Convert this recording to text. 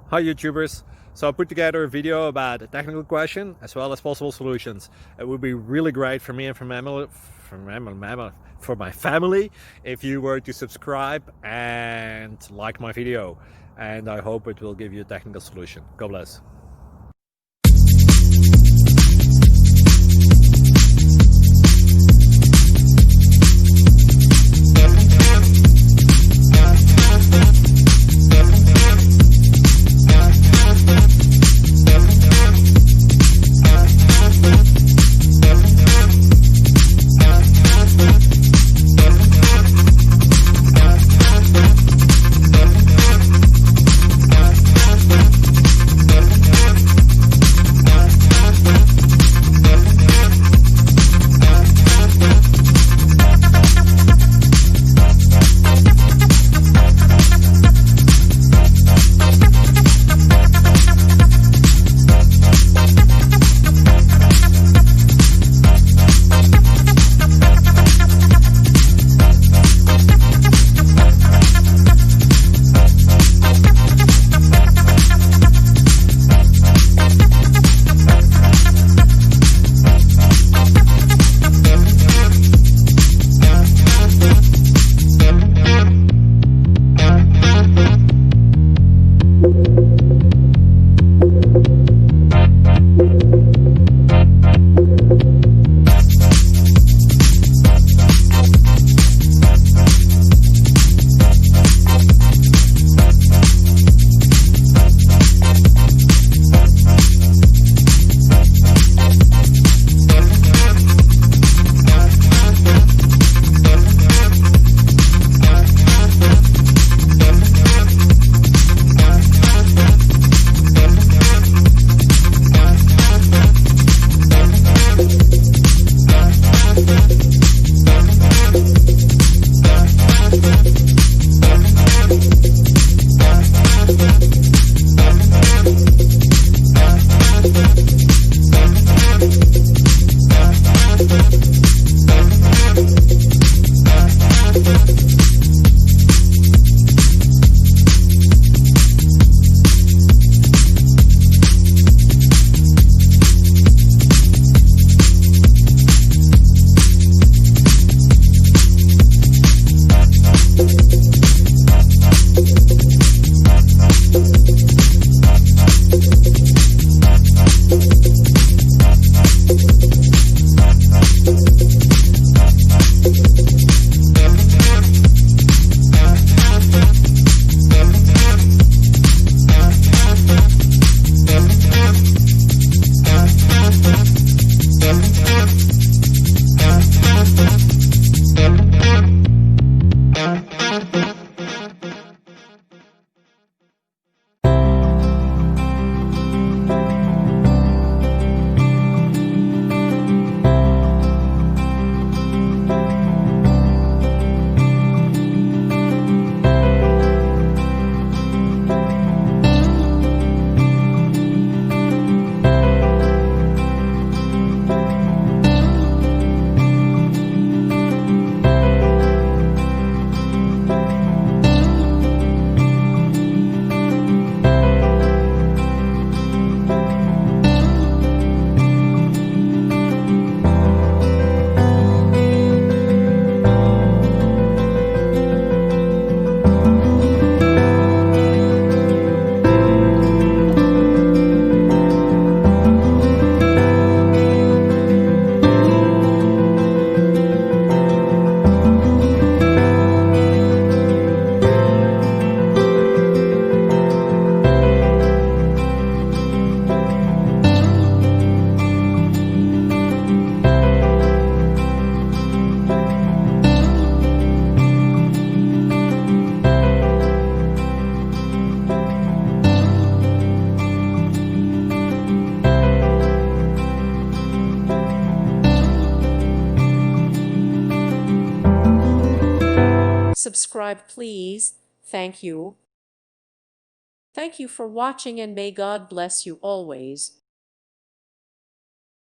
Hi YouTubers! So I put together a video about a technical question as well as possible solutions. It would be really great for me and for my family if you were to subscribe and like my video, and I hope it will give you a technical solution. God bless. Subscribe, please. Thank you. Thank you for watching, and may God bless you always.